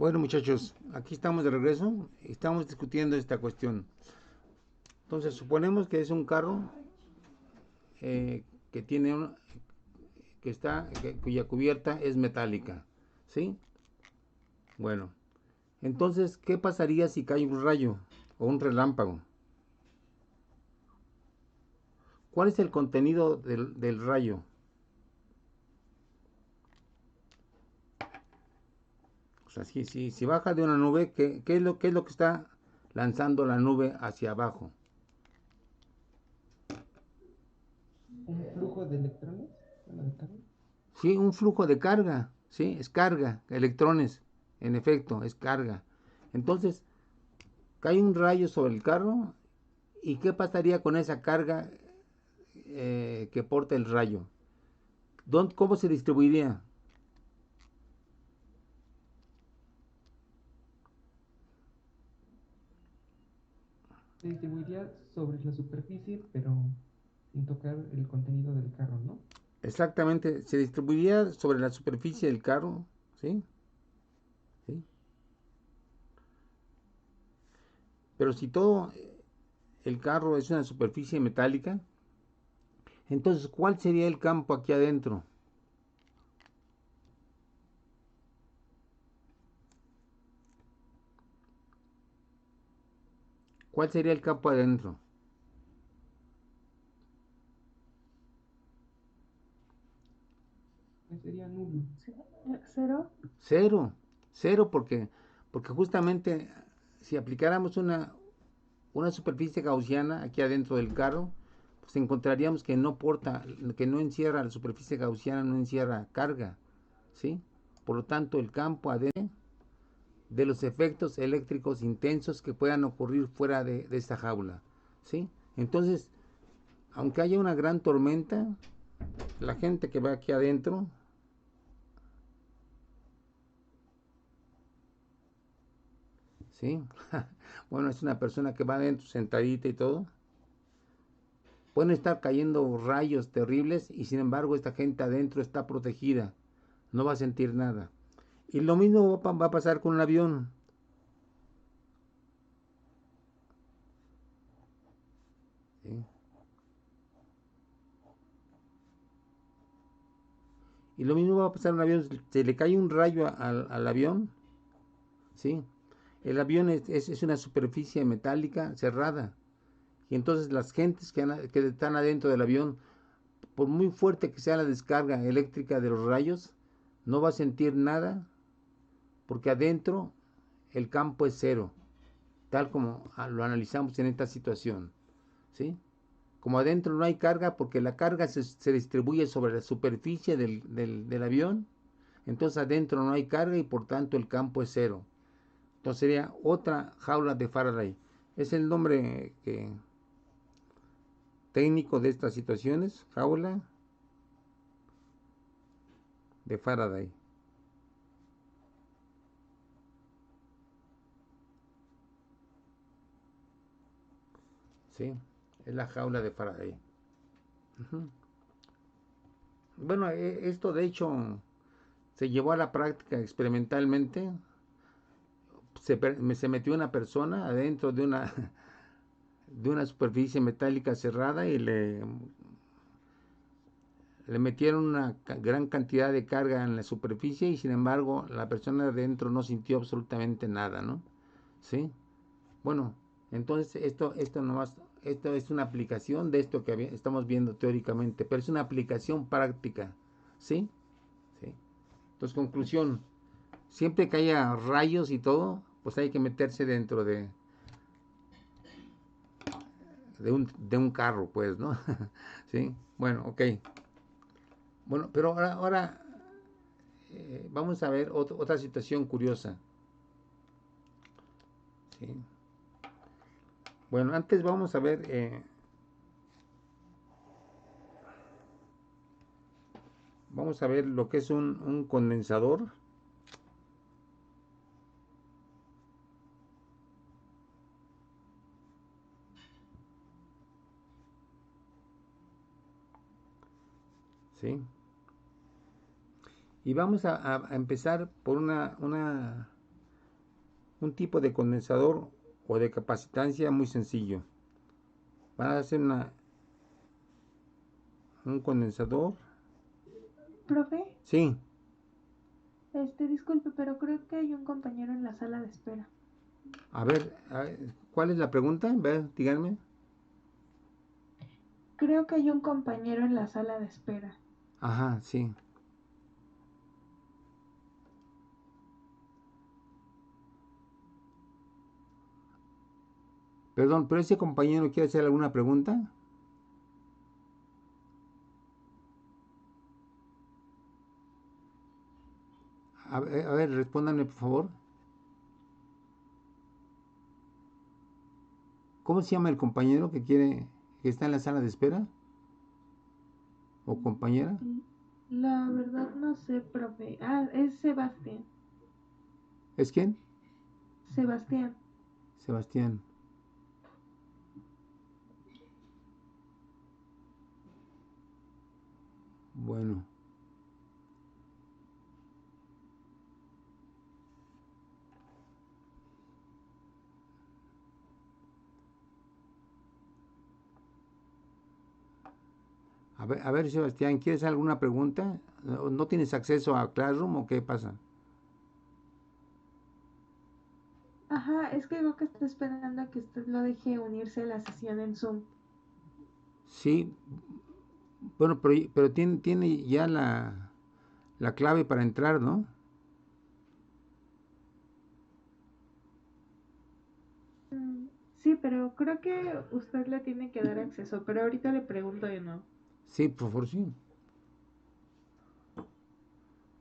Bueno, muchachos, aquí estamos de regreso. Estamos discutiendo esta cuestión. Entonces, suponemos que es un carro que tiene cuya cubierta es metálica, ¿sí? Bueno, entonces, ¿qué pasaría si cae un rayo o un relámpago? ¿Cuál es el contenido del rayo? O sea, si baja de una nube, ¿qué es lo que está lanzando la nube hacia abajo? Un flujo de electrones, bueno, de carga. Sí, un flujo de carga, sí, es carga, electrones, en efecto, es carga. Entonces, cae un rayo sobre el carro y ¿qué pasaría con esa carga que porta el rayo? ¿Cómo se distribuiría? Se distribuiría sobre la superficie, pero sin tocar el contenido del carro, ¿no? Exactamente, se distribuiría sobre la superficie del carro, ¿sí? ¿Sí? Pero si todo el carro es una superficie metálica, entonces ¿cuál sería el campo aquí adentro? ¿Cuál sería el campo adentro? Pues sería nulo. Cero. Cero, cero porque justamente si aplicáramos una superficie gaussiana aquí adentro del carro, pues encontraríamos que no encierra, la superficie gaussiana no encierra carga, ¿sí? Por lo tanto, el campo adentro de los efectos eléctricos intensos que puedan ocurrir fuera de esta jaula, ¿sí? Entonces, aunque haya una gran tormenta, la gente que va aquí adentro, ¿sí? Bueno, es una persona que va adentro sentadita y todo. Pueden estar cayendo rayos terribles y sin embargo esta gente adentro está protegida, no va a sentir nada. Y lo mismo va a pasar con un avión. ¿Sí? Y lo mismo va a pasar en un avión. Se le cae un rayo al avión. ¿Sí? El avión es una superficie metálica cerrada. Y entonces las gentes que están adentro del avión, por muy fuerte que sea la descarga eléctrica de los rayos, no va a sentir nada porque adentro el campo es cero, tal como lo analizamos en esta situación, ¿sí? Como adentro no hay carga porque la carga se distribuye sobre la superficie del avión, entonces adentro no hay carga y por tanto el campo es cero. Entonces sería otra jaula de Faraday. Es el nombre técnico de estas situaciones, jaula de Faraday. ¿Sí? Es la jaula de Faraday. Uh-huh. Bueno, esto de hecho se llevó a la práctica experimentalmente. Se metió una persona adentro de una superficie metálica cerrada y le metieron una gran cantidad de carga en la superficie y sin embargo la persona de adentro no sintió absolutamente nada, ¿no? ¿Sí? Bueno, entonces esto es una aplicación de esto que estamos viendo teóricamente, pero es una aplicación práctica, ¿sí? ¿Sí? Entonces, conclusión, siempre que haya rayos y todo, pues hay que meterse dentro de un carro, pues, ¿no? Sí, bueno, ok. Bueno, pero ahora vamos a ver otra situación curiosa. ¿Sí? Bueno, antes vamos a ver lo que es un condensador. ¿Sí? Y vamos a empezar por una un tipo de condensador o de capacitancia muy sencillo. Van a hacer un condensador. Profe, Sí, disculpe, pero creo que hay un compañero en la sala de espera. a ver, ¿cuál es la pregunta? A ver, díganme. Creo que hay un compañero en la sala de espera. Ajá, sí. Perdón, pero ese compañero quiere hacer alguna pregunta. A ver, respóndanme por favor. ¿Cómo se llama el compañero que está en la sala de espera? ¿O compañera? La verdad no sé, profe. Ah, es Sebastián. ¿Es quién? Sebastián. Sebastián. Bueno. A ver, Sebastián, ¿quieres alguna pregunta? ¿No tienes acceso a Classroom o qué pasa? Ajá, es que creo que está esperando a que usted lo deje unirse a la sesión en Zoom. Sí, bueno, pero tiene ya la clave para entrar, ¿no? Sí, pero creo que usted le tiene que dar acceso, pero ahorita le pregunto de nuevo. Sí, por favor, sí.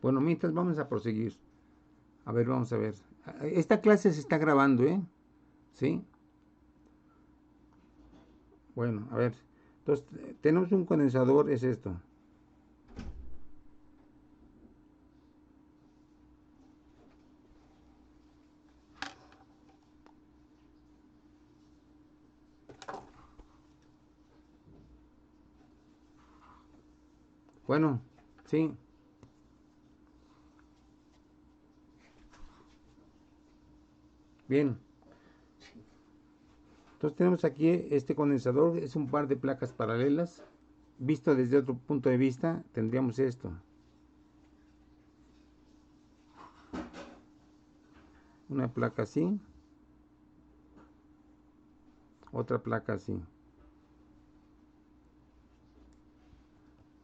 Bueno, mientras vamos a proseguir. A ver, vamos a ver. Esta clase se está grabando, ¿eh? ¿Sí? Bueno, a ver. Entonces, tenemos un condensador, es esto. Bueno, sí. Bien. Entonces tenemos aquí este condensador, es un par de placas paralelas. Visto desde otro punto de vista, tendríamos esto. Una placa así, otra placa así.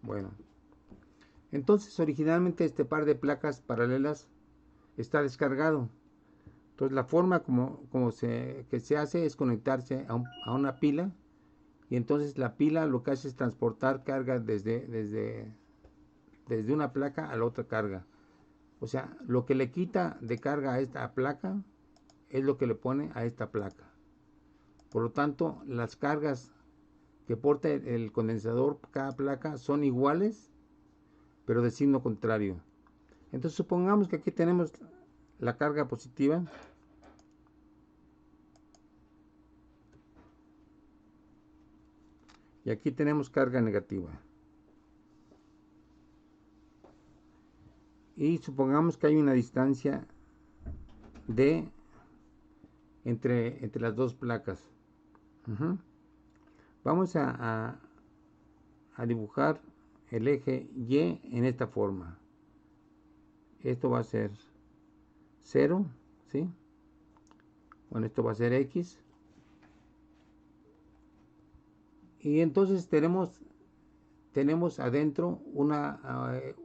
Bueno, entonces originalmente este par de placas paralelas está descargado. Entonces la forma que se hace es conectarse a una pila y entonces la pila lo que hace es transportar carga desde una placa a la otra carga. O sea, lo que le quita de carga a esta placa es lo que le pone a esta placa. Por lo tanto, las cargas que porta el condensador, cada placa, son iguales, pero de signo contrario. Entonces supongamos que aquí tenemos la carga positiva y aquí tenemos carga negativa. Y supongamos que hay una distancia de entre las dos placas. Uh-huh. Vamos a dibujar el eje Y en esta forma. Esto va a ser 0, ¿sí? Bueno, esto va a ser X. Y entonces tenemos adentro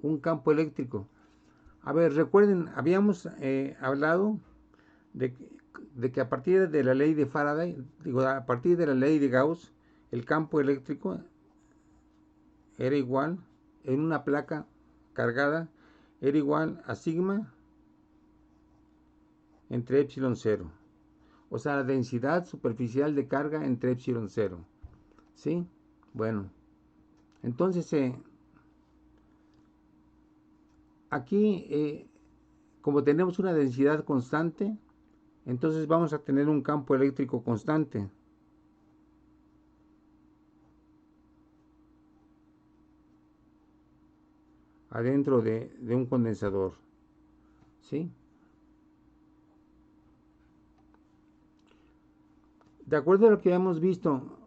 un campo eléctrico. A ver, recuerden, habíamos hablado de, de que a partir de la ley de Faraday, digo, a partir de la ley de Gauss, el campo eléctrico era igual en una placa cargada, era igual a sigma entre epsilon 0. O sea, la densidad superficial de carga entre epsilon 0. ¿Sí? Bueno, entonces aquí, como tenemos una densidad constante, entonces vamos a tener un campo eléctrico constante. Adentro de un condensador. ¿Sí? De acuerdo a lo que hemos visto,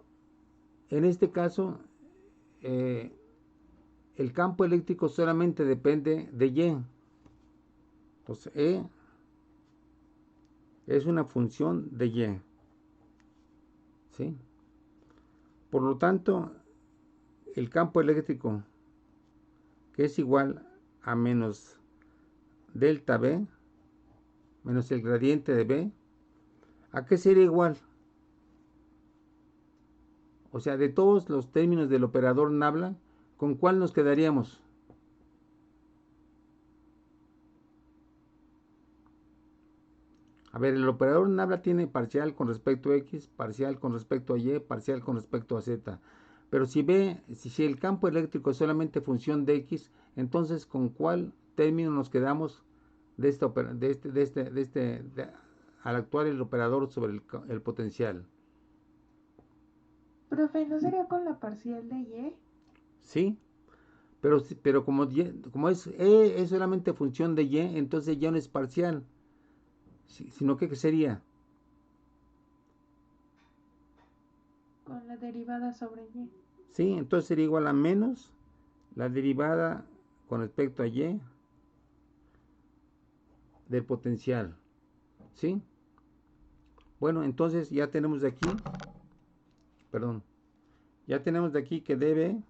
en este caso, el campo eléctrico solamente depende de Y. Entonces, E es una función de Y. ¿Sí? Por lo tanto, el campo eléctrico, que es igual a menos delta B, menos el gradiente de B, ¿a qué sería igual? O sea, de todos los términos del operador nabla, ¿con cuál nos quedaríamos? A ver, el operador nabla tiene parcial con respecto a X, parcial con respecto a Y, parcial con respecto a Z. Pero si el campo eléctrico es solamente función de X, entonces ¿con cuál término nos quedamos al actuar el operador sobre el potencial? Profe, ¿no sería con la parcial de Y? Sí, pero como es solamente función de Y, entonces ya no es parcial, sino que ¿qué sería? Con la derivada sobre Y. Sí, entonces sería igual a menos la derivada con respecto a Y del potencial. ¿Sí? Bueno, entonces ya tenemos de aquí, perdón, ya tenemos de aquí que dB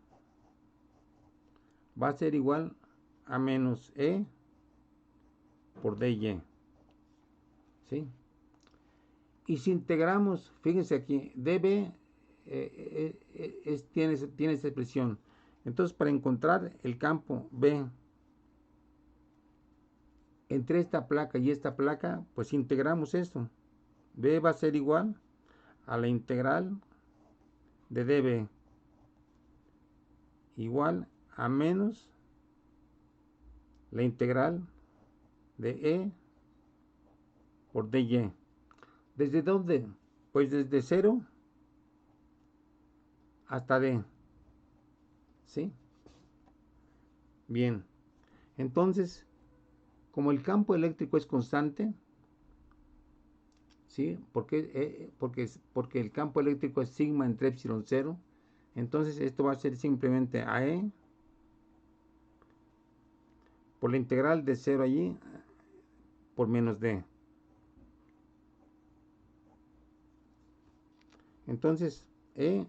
va a ser igual a menos E por dy. ¿Sí? Y si integramos, fíjense aquí, dB tiene esta expresión. Entonces, para encontrar el campo B entre esta placa y esta placa, pues integramos esto. B va a ser igual a la integral de dB igual a menos la integral de E por dy. ¿Desde dónde? Pues desde 0 hasta D. ¿Sí? Bien. Entonces, como el campo eléctrico es constante, ¿sí? Porque el campo eléctrico es sigma entre epsilon 0, entonces esto va a ser simplemente AE por la integral de 0 allí por menos D. Entonces, E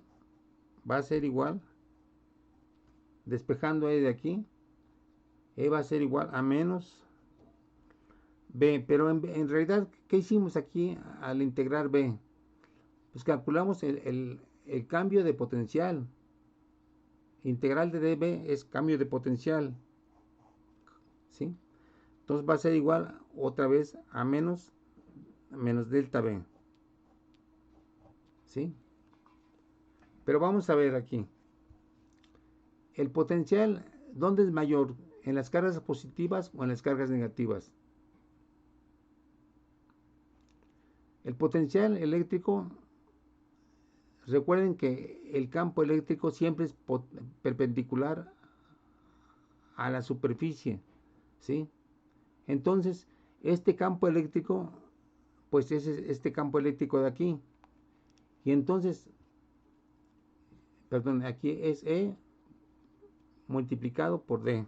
va a ser igual, despejando E de aquí, E va a ser igual a menos B. Pero en realidad, ¿qué hicimos aquí al integrar B? Pues calculamos el cambio de potencial. Integral de dB es cambio de potencial. ¿Sí? Entonces va a ser igual otra vez a menos delta B. ¿Sí? Pero vamos a ver aquí. El potencial, ¿dónde es mayor? ¿En las cargas positivas o en las cargas negativas? El potencial eléctrico, recuerden que el campo eléctrico siempre es perpendicular a la superficie, ¿sí? Entonces, este campo eléctrico, pues es este campo eléctrico de aquí. Y entonces, perdón, aquí es E multiplicado por D.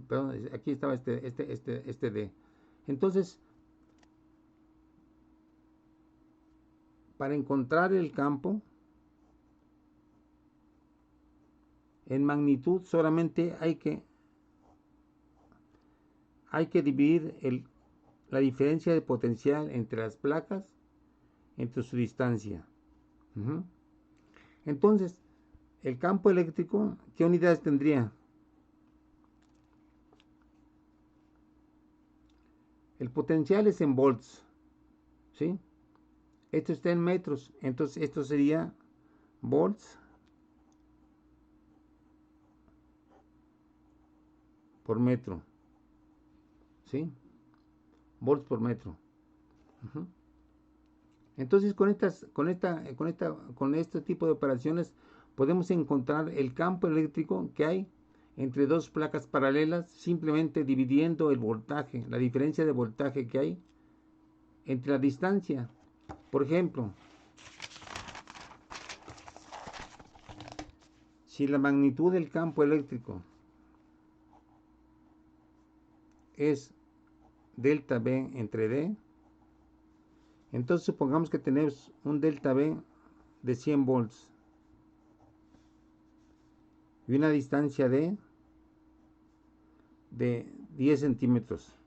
Perdón, aquí estaba este D. Entonces, para encontrar el campo, en magnitud solamente hay que dividir la diferencia de potencial entre las placas entre su distancia. Entonces, el campo eléctrico, ¿qué unidades tendría? El potencial es en volts, ¿sí? Esto está en metros, entonces esto sería volts por metro, ¿sí? Volts por metro. Entonces con este tipo de operaciones podemos encontrar el campo eléctrico que hay entre dos placas paralelas simplemente dividiendo el voltaje, la diferencia de voltaje que hay entre la distancia Por ejemplo, si la magnitud del campo eléctrico es delta B entre D, entonces supongamos que tenemos un delta B de 100 volts y una distancia D de 10 centímetros,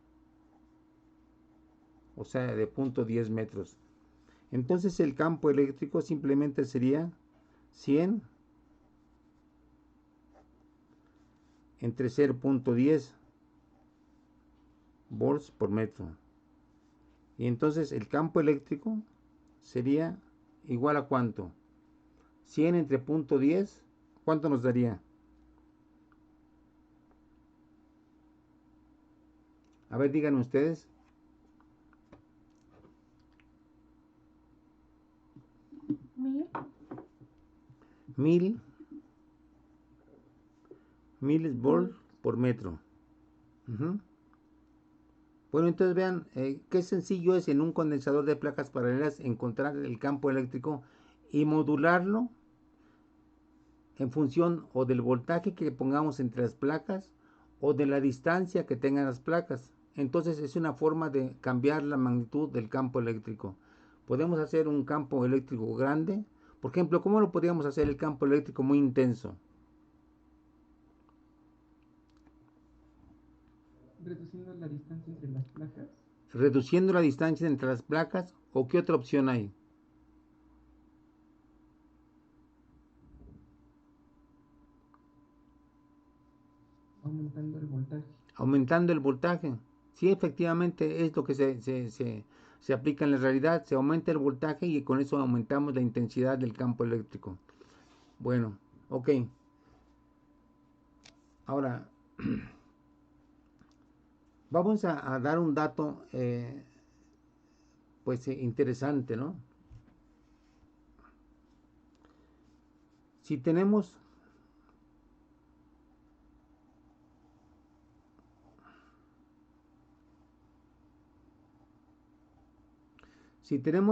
o sea, de 0.10 metros. Entonces el campo eléctrico simplemente sería 100 entre 0.10 volts por metro. Y entonces el campo eléctrico sería igual a ¿cuánto? 100 entre 0.10, ¿cuánto nos daría? A ver, díganme ustedes. 1000 1000 volts por metro. Bueno, entonces vean qué sencillo es en un condensador de placas paralelas encontrar el campo eléctrico y modularlo en función o del voltaje que pongamos entre las placas o de la distancia que tengan las placas. Entonces es una forma de cambiar la magnitud del campo eléctrico. Podemos hacer un campo eléctrico grande. Por ejemplo, ¿cómo lo podríamos hacer el campo eléctrico muy intenso? Reduciendo la distancia entre las placas. Reduciendo la distancia entre las placas, ¿o qué otra opción hay? Aumentando el voltaje. Aumentando el voltaje. Sí, efectivamente es lo que se aplica en la realidad. Se aumenta el voltaje y con eso aumentamos la intensidad del campo eléctrico. Bueno, ok. Ahora, vamos a dar un dato pues interesante, ¿no? Si tenemos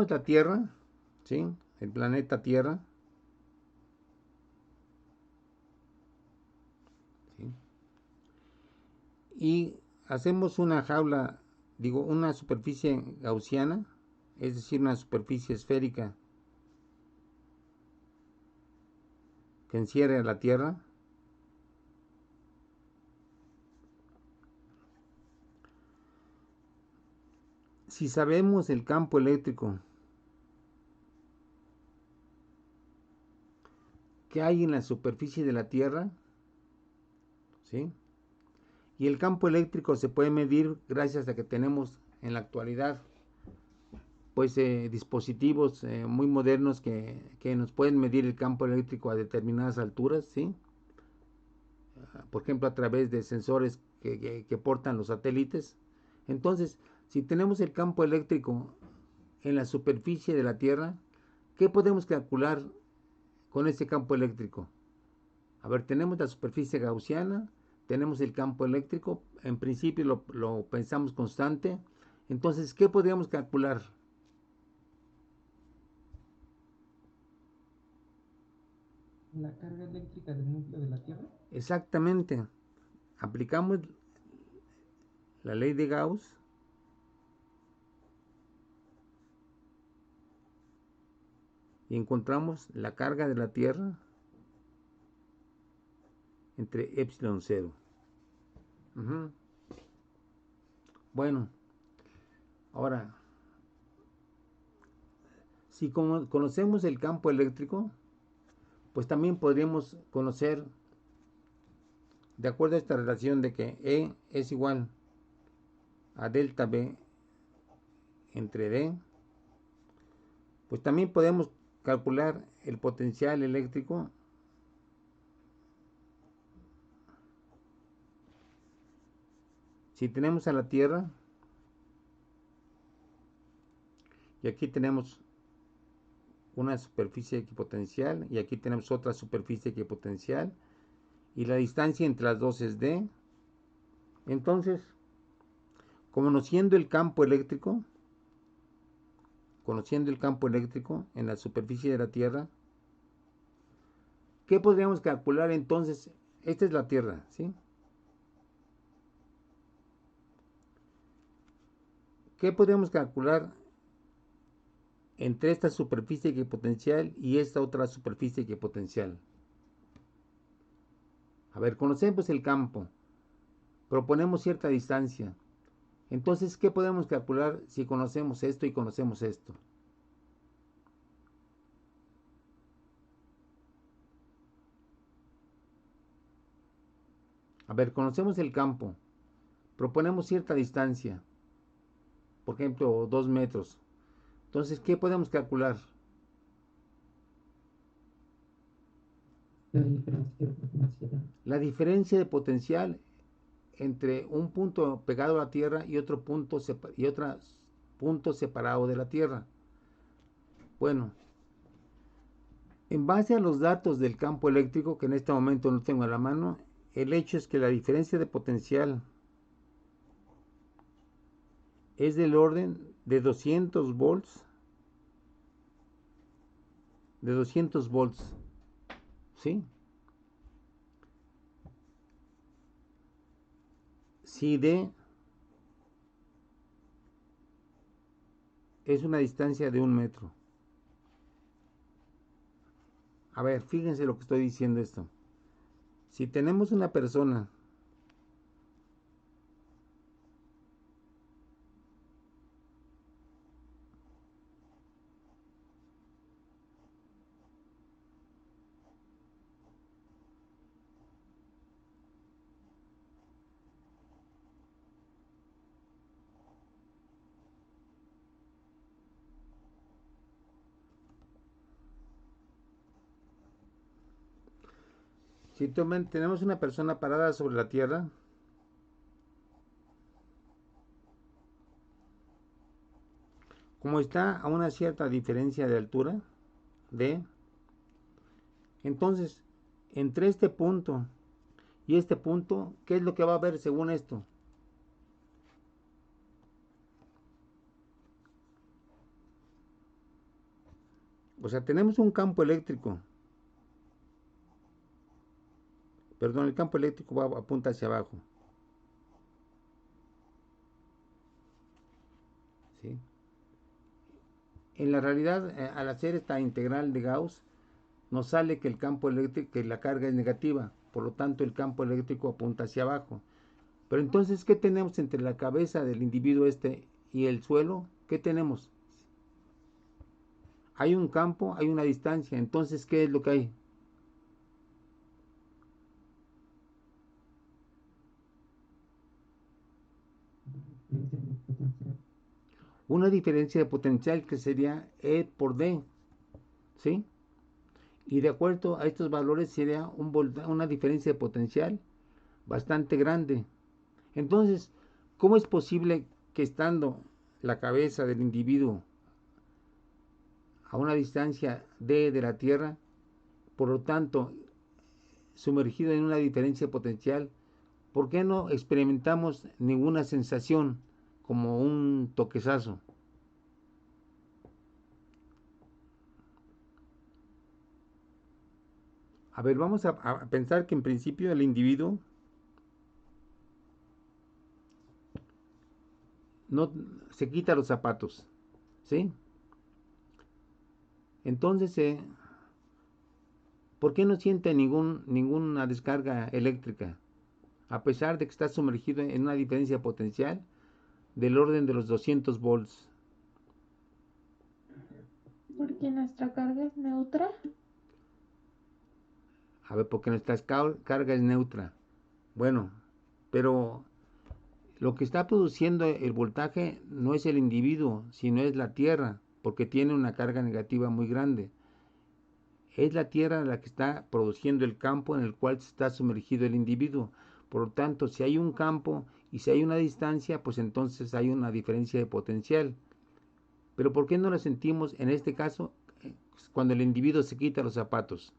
la Tierra, ¿sí? El planeta Tierra, ¿sí? Y hacemos una jaula, digo, una superficie gaussiana, es decir, una superficie esférica que encierre a la Tierra. Si sabemos el campo eléctrico que hay en la superficie de la Tierra, ¿sí? Y el campo eléctrico se puede medir gracias a que tenemos en la actualidad pues dispositivos muy modernos que nos pueden medir el campo eléctrico a determinadas alturas, ¿sí? Por ejemplo, a través de sensores que portan los satélites. Entonces, si tenemos el campo eléctrico en la superficie de la Tierra, ¿qué podemos calcular con ese campo eléctrico? A ver, tenemos la superficie gaussiana, tenemos el campo eléctrico, en principio lo pensamos constante. Entonces, ¿qué podríamos calcular? La carga eléctrica del núcleo de la Tierra. Exactamente. Aplicamos la ley de Gauss y encontramos la carga de la Tierra entre epsilon 0. Bueno, ahora, si conocemos el campo eléctrico, pues también podríamos conocer, de acuerdo a esta relación de que E es igual a delta B entre D, pues también podemos calcular el potencial eléctrico si tenemos a la Tierra y aquí tenemos una superficie equipotencial y aquí tenemos otra superficie equipotencial y la distancia entre las dos es D. Entonces, conociendo el campo eléctrico, conociendo el campo eléctrico en la superficie de la Tierra, ¿qué podríamos calcular entonces? Esta es la Tierra, ¿sí? ¿Qué podríamos calcular entre esta superficie equipotencial y esta otra superficie equipotencial? A ver, conocemos el campo, proponemos cierta distancia. Entonces, ¿qué podemos calcular si conocemos esto y conocemos esto? A ver, conocemos el campo, proponemos cierta distancia, por ejemplo, 2 metros. Entonces, ¿qué podemos calcular? La diferencia de potencial. La diferencia de potencial entre un punto pegado a la Tierra y otro punto, separado de la Tierra. Bueno, en base a los datos del campo eléctrico, que en este momento no tengo a la mano, el hecho es que la diferencia de potencial es del orden de 200 volts, ¿sí? Si D es una distancia de 1 metro. A ver, fíjense lo que estoy diciendo esto. Si tenemos una persona si tenemos una persona parada sobre la Tierra, como está a una cierta diferencia de altura, D, entonces, entre este punto y este punto, ¿qué es lo que va a haber según esto? O sea, tenemos un campo eléctrico. Perdón, el campo eléctrico apunta hacia abajo. ¿Sí? En la realidad, al hacer esta integral de Gauss, nos sale que el campo eléctrico, que la carga es negativa, por lo tanto el campo eléctrico apunta hacia abajo. Pero entonces, ¿qué tenemos entre la cabeza del individuo este y el suelo? ¿Qué tenemos? Hay un campo, hay una distancia, entonces, ¿qué es lo que hay? Una diferencia de potencial que sería E por D, ¿sí? Y de acuerdo a estos valores sería una diferencia de potencial bastante grande. Entonces, ¿cómo es posible que estando la cabeza del individuo a una distancia D de la Tierra, por lo tanto, sumergido en una diferencia potencial, ¿por qué no experimentamos ninguna sensación como un toquezazo? A ver, vamos a pensar que en principio el individuo no se quita los zapatos, ¿sí? Entonces, ¿por qué no siente ninguna descarga eléctrica? A pesar de que está sumergido en una diferencia potencial del orden de los 200 volts. Porque nuestra carga es neutra. A ver, porque nuestra carga es neutra. Bueno, pero lo que está produciendo el voltaje no es el individuo, sino es la Tierra, porque tiene una carga negativa muy grande. Es la Tierra la que está produciendo el campo en el cual está sumergido el individuo. Por lo tanto, si hay un campo y si hay una distancia, pues entonces hay una diferencia de potencial. Pero ¿por qué no la sentimos en este caso cuando el individuo se quita los zapatos?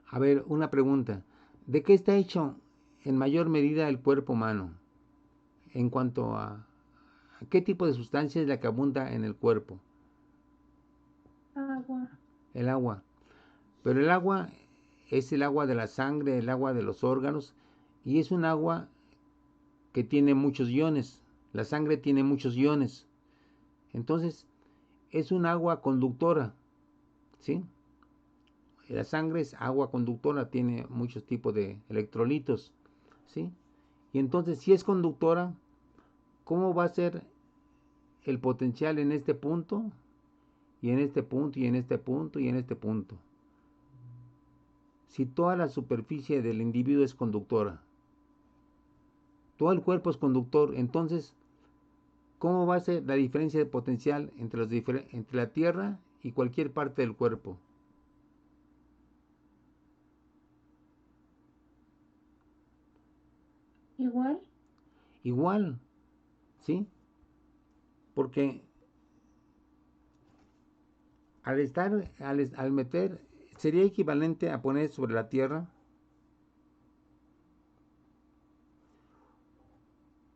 A ver, una pregunta. ¿De qué está hecho en mayor medida el cuerpo humano en cuanto a qué tipo de sustancia es la que abunda en el cuerpo? Agua. El agua. Pero el agua es el agua de la sangre, el agua de los órganos, y es un agua que tiene muchos iones. La sangre tiene muchos iones. Entonces, es un agua conductora, ¿sí? La sangre es agua conductora, tiene muchos tipos de electrolitos, ¿sí? Y entonces, si es conductora, ¿cómo va a ser el potencial en este punto? Y en este punto, y en este punto, y en este punto. Si toda la superficie del individuo es conductora, todo el cuerpo es conductor, entonces, ¿cómo va a ser la diferencia de potencial entre la Tierra y cualquier parte del cuerpo? Igual. Igual, ¿sí? Porque al meter, sería equivalente a poner sobre la Tierra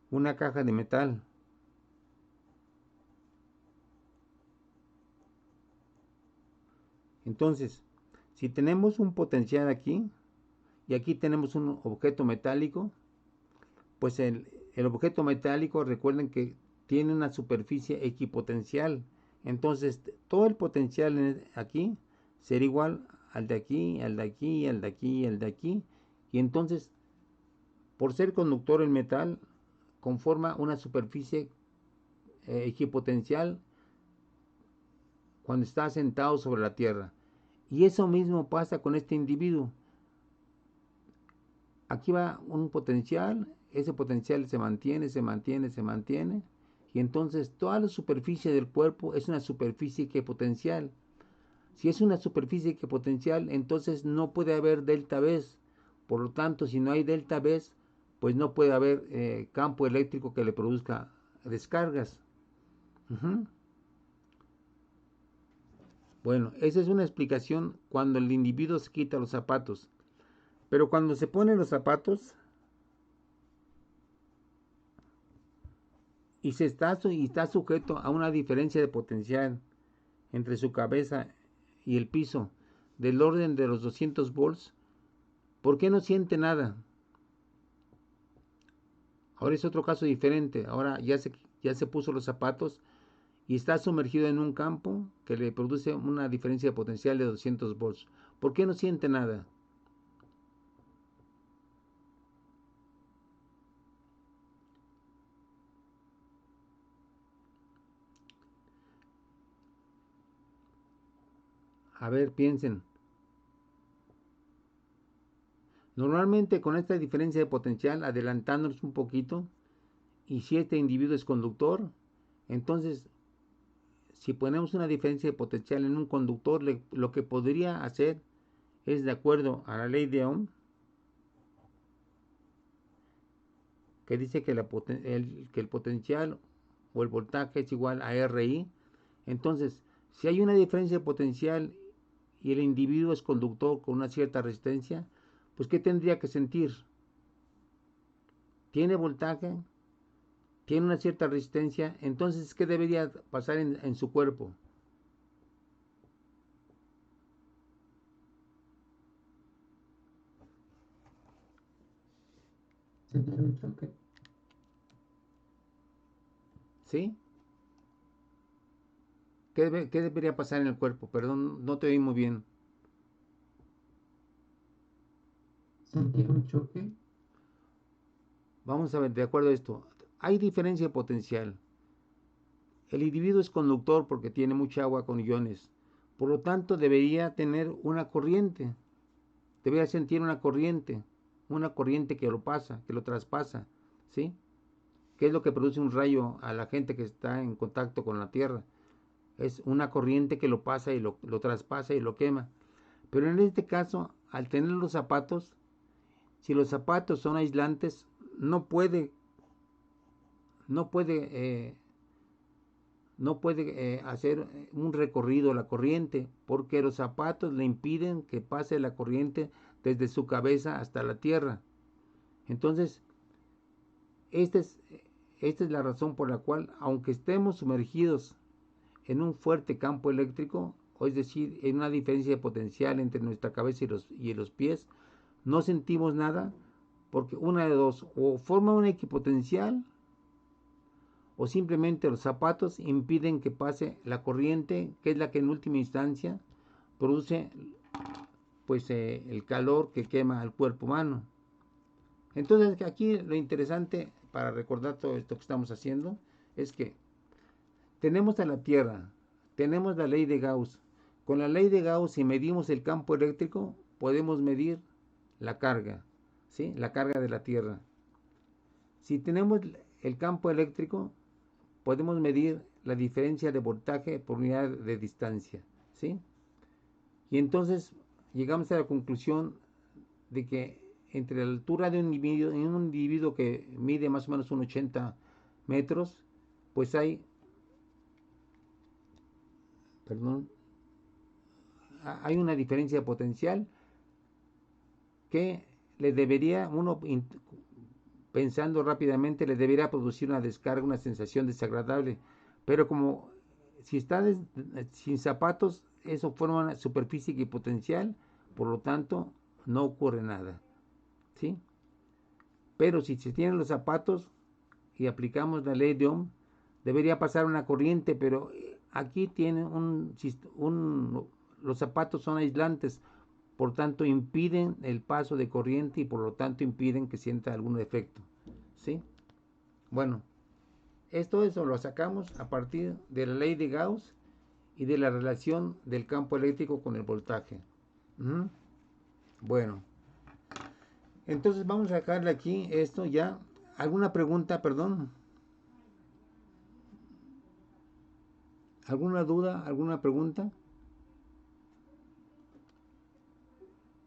una caja de metal. Entonces, si tenemos un potencial aquí y aquí tenemos un objeto metálico, pues el objeto metálico, recuerden que tiene una superficie equipotencial. Entonces, todo el potencial aquí será igual al de aquí, al de aquí, al de aquí, al de aquí. Y entonces, por ser conductor el metal, conforma una superficie equipotencial cuando está sentado sobre la Tierra. Y eso mismo pasa con este individuo. Aquí va un potencial, ese potencial se mantiene, se mantiene, se mantiene, y entonces toda la superficie del cuerpo es una superficie que potencial. Si es una superficie que potencial, entonces no puede haber delta V. Por lo tanto, si no hay delta V, pues no puede haber campo eléctrico que le produzca descargas. Uh-huh. Bueno, esa es una explicación cuando el individuo se quita los zapatos. Pero cuando se pone los zapatos y está sujeto a una diferencia de potencial entre su cabeza y el piso del orden de los 200 volts, ¿por qué no siente nada? Ahora es otro caso diferente. Ahora ya se puso los zapatos y está sumergido en un campo que le produce una diferencia de potencial de 200 volts. ¿Por qué no siente nada? A ver, piensen. Normalmente con esta diferencia de potencial, adelantándonos un poquito, y si este individuo es conductor, entonces si ponemos una diferencia de potencial en un conductor, lo que podría hacer es, de acuerdo a la ley de Ohm, que dice que el potencial o el voltaje es igual a RI. Entonces, si hay una diferencia de potencial y el individuo es conductor con una cierta resistencia, pues ¿qué tendría que sentir? Tiene voltaje, tiene una cierta resistencia, entonces ¿qué debería pasar en su cuerpo? Sentir un choque. ¿Sí? ¿Qué debería pasar en el cuerpo? Perdón, no te oí muy bien. Sentir un choque. Vamos a ver, de acuerdo a esto, hay diferencia de potencial. El individuo es conductor porque tiene mucha agua con iones. Por lo tanto, debería tener una corriente. Debería sentir una corriente que lo pasa, que lo traspasa, ¿sí? ¿Qué es lo que produce un rayo a la gente que está en contacto con la Tierra? Es una corriente que lo pasa y lo traspasa y lo quema. Pero en este caso, al tener los zapatos, si los zapatos son aislantes, no puede, no puede, no puede hacer un recorrido la corriente, porque los zapatos le impiden que pase la corriente desde su cabeza hasta la tierra. Entonces, esta es, esta es la razón por la cual, aunque estemos sumergidos en un fuerte campo eléctrico, o es decir, en una diferencia de potencial entre nuestra cabeza y los pies, no sentimos nada, porque una de dos, o forma un equipotencial, o simplemente los zapatos impiden que pase la corriente, que es la que en última instancia produce pues el calor que quema al cuerpo humano. Entonces aquí lo interesante para recordar todo esto que estamos haciendo es que tenemos a la Tierra, tenemos la ley de Gauss. Con la ley de Gauss, si medimos el campo eléctrico, podemos medir la carga, ¿sí? La carga de la Tierra. Si tenemos el campo eléctrico, podemos medir la diferencia de voltaje por unidad de distancia, ¿sí? Y entonces llegamos a la conclusión de que entre la altura de un individuo que mide más o menos unos 80 metros, pues hay una diferencia potencial que le debería, pensando rápidamente, le debería producir una descarga, una sensación desagradable. Pero como si está sin zapatos, eso forma una superficie equipotencial, por lo tanto, no ocurre nada, ¿sí? Pero si se tienen los zapatos y aplicamos la ley de Ohm, debería pasar una corriente, pero aquí tiene los zapatos son aislantes, por tanto impiden el paso de corriente y por lo tanto impiden que sienta algún efecto, ¿sí? Bueno, eso lo sacamos a partir de la ley de Gauss y de la relación del campo eléctrico con el voltaje. Bueno, entonces vamos a dejarle aquí esto ya. ¿Alguna pregunta, perdón? ¿Alguna duda? ¿Alguna pregunta?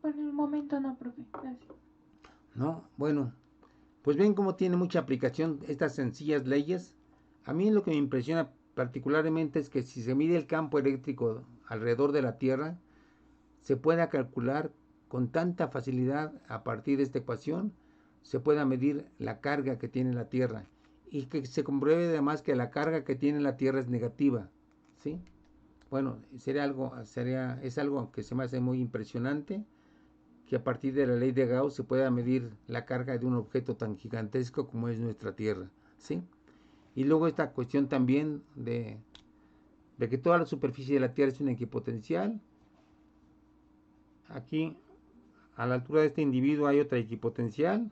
Por el momento no, profe. Gracias. No, bueno, pues ven cómo tiene mucha aplicación estas sencillas leyes. A mí lo que me impresiona particularmente es que si se mide el campo eléctrico alrededor de la Tierra, se pueda calcular con tanta facilidad a partir de esta ecuación, se pueda medir la carga que tiene la Tierra y que se compruebe además que la carga que tiene la Tierra es negativa, ¿sí? Bueno, es algo que se me hace muy impresionante, que a partir de la ley de Gauss se pueda medir la carga de un objeto tan gigantesco como es nuestra Tierra, ¿sí? Y luego esta cuestión también de que toda la superficie de la Tierra es un equipotencial. Aquí, a la altura de este individuo hay otra equipotencial,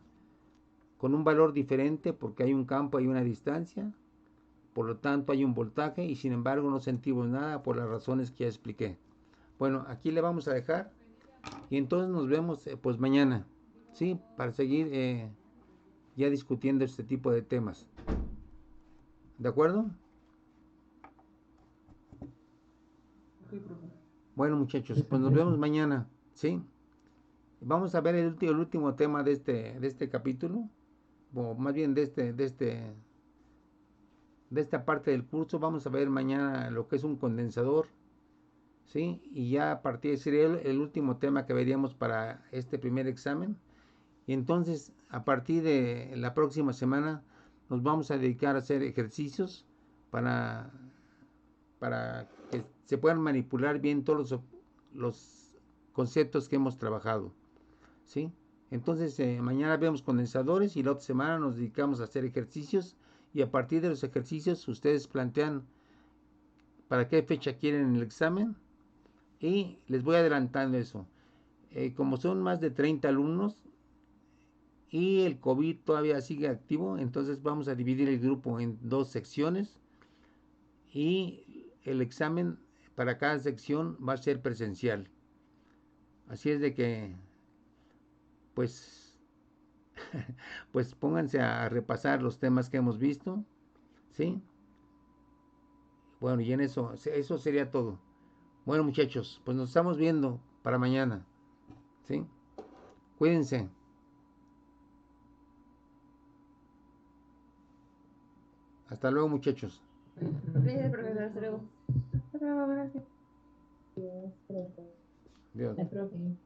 con un valor diferente porque hay un campo, hay una distancia, por lo tanto hay un voltaje y sin embargo no sentimos nada por las razones que ya expliqué. Bueno, aquí le vamos a dejar y entonces nos vemos pues mañana, ¿sí? Para seguir ya discutiendo este tipo de temas. ¿De acuerdo? Ok, profe. Bueno, muchachos, pues nos vemos mañana, ¿sí? Vamos a ver el último tema de este capítulo, o más bien de esta parte del curso. Vamos a ver mañana lo que es un condensador, ¿sí? Y ya a partir sería el último tema que veríamos para este primer examen. Y entonces, a partir de la próxima semana, nos vamos a dedicar a hacer ejercicios para, para que se puedan manipular bien todos los conceptos que hemos trabajado, ¿sí? Entonces, mañana vemos condensadores y la otra semana nos dedicamos a hacer ejercicios y a partir de los ejercicios ustedes plantean para qué fecha quieren el examen y les voy adelantando eso. Como son más de 30 alumnos y el COVID todavía sigue activo, entonces vamos a dividir el grupo en dos secciones y el examen para cada sección va a ser presencial. Así es de que, pues, pues pónganse a repasar los temas que hemos visto, ¿sí? Bueno, y en eso sería todo. Bueno, muchachos, pues nos estamos viendo para mañana, ¿sí? Cuídense. Hasta luego, muchachos. Gracias, profesor. Hasta luego. Hasta luego, gracias. Adiós, profe. Adiós. La profe.